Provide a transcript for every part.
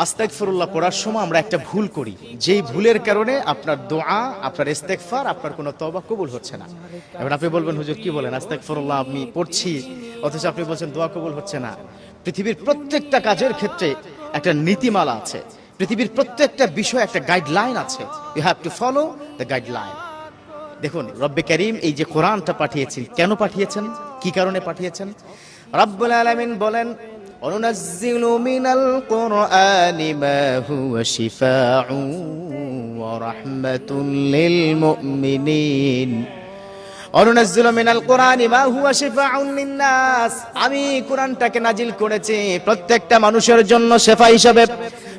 আস্তাগফিরুল্লাহ পড়ার সময় আমরা একটা ভুল করি, যেই ভুলের কারণে আপনার দোয়া, আপনার ইস্তেগফার, আপনার কোনো তওবা কবুল হচ্ছে না। এবার আপনি বলবেন, হুজুর কি বলেন, আস্তাগফিরুল্লাহ আমি পড়ছি অথচ আপনি বলছেন দোয়া কবুল হচ্ছে না। পৃথিবীর প্রত্যেকটা কাজের ক্ষেত্রে একটা নীতিমালা আছে, পৃথিবীর প্রত্যেকটা বিষয় একটা গাইডলাইন আছে। You have to follow the guideline. দেখুন, রব্বে কারীম এই যে কোরআনটা পাঠিয়েছেন, কেন পাঠিয়েছেন, কি কারণে পাঠিয়েছেন? রব্বুল আলামিন বলেন, وَنُنَزِّلُ مِنَ الْقُرْآنِ مَا هُوَ شِفَاءٌ وَرَحْمَةٌ لِّلْمُؤْمِنِينَ وَنُنَزِّلُ مِنَ الْقُرْآنِ مَا هُوَ شِفَاءٌ لِّلنَّاسِ। আমি কোরআনটাকে নাজিল করেছি প্রত্যেকটা মানুষের জন্য শেফা হিসেবে।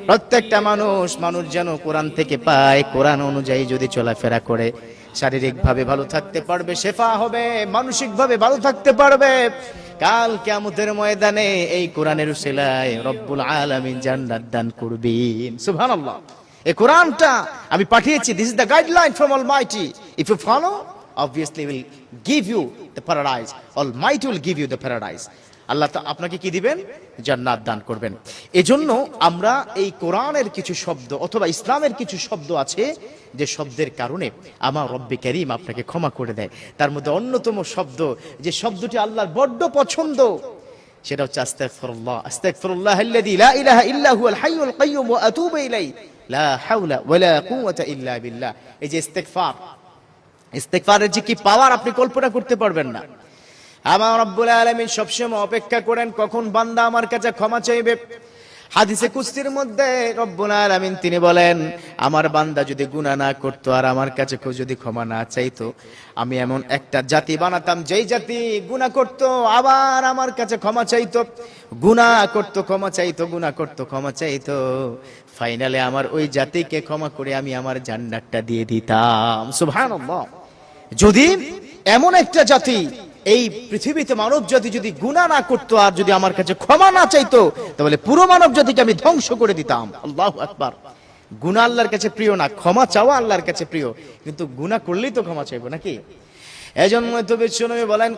প্রত্যেকটা মানুষ যেন কোরআন থেকে পায়, কোরআন অনুযায়ী যদি চলাফেরা করে শারীরিকভাবে ভালো থাকতে পারবে, শেফা হবে, মানসিকভাবে ভালো থাকতে পারবে। কাল কিয়ামতের ময়দানে এই কোরআনের উসিলায় রব্বুল আলামিন জান্নাত দান করবেন। সুবহানাল্লাহ। এই কোরআনটা আমি পাঠিয়েছি, this is the guideline from almighty. If you follow, obviously will give you the paradise. Almighty will give you the paradise. আল্লাহ আপনাকে কি দিবেন? জান্নাত দান করবেন। এজন্য আমরা এই কোরআনের কিছু শব্দ অথবা ইসলামের কিছু শব্দ আছে যে শব্দের কারণে আমার রব্বে কারীম আপনাকে ক্ষমা করে দেয়। তার মধ্যে অন্যতম শব্দ, যে শব্দটি আল্লাহর বড্ড পছন্দ, সেটা হচ্ছে আস্তাগফিরুল্লাহ। আস্তাগফিরুল্লাহ আল্লাযী লা ইলাহা ইল্লা হুয়াল হাইয়ুল কাইয়্যুম ওয়া আতুবু ইলাইহি লা হাওলা ওয়ালা কুওয়াতা ইল্লা বিল্লাহ। এই যে ইস্তেগফার, ইস্তেগফারের যে কি পাওয়ার আপনি কল্পনা করতে পারবেন না। আমার রব্বুল আলামিন সবসময় অপেক্ষা করেন কখন বান্দা আমার কাছে ক্ষমা চাইবে। হাদিসে কুদসির মধ্যে রব্বুল আলামিন তিনি বলেন, আমার বান্দা যদি গুনাহ না করতো আর আমার কাছে যদি ক্ষমা না চাইতো, আমি এমন একটা জাতি বানাতাম যেই জাতি গুনাহ করতো আবার আমার কাছে ক্ষমা চাইতো, গুনাহ করতো ক্ষমা চাইতো, গুনাহ করতো ক্ষমা চাইতো, ফাইনালে আমার ওই জাতিকে ক্ষমা করে আমি আমার জান্নাতটা দিয়ে দিতাম। সুবহানাল্লাহ। যদি এমন একটা জাতি, এই পৃথিবীতে মানব জাতি যদি গুনাহ না করতো আর যদি আমার কাছে ক্ষমা না চাইতো, তাহলে পুরো মানব জাতিকে আমি ধ্বংস করে দিতাম। আল্লাহু আকবার। গুনাহ আল্লাহর কাছে প্রিয় না, ক্ষমা চাওয়া আল্লাহর কাছে প্রিয়, কিন্তু গুনাহ করলেই তো ক্ষমা চাইবো নাকি? এজন্য তো বিশ্বনবী বলেন,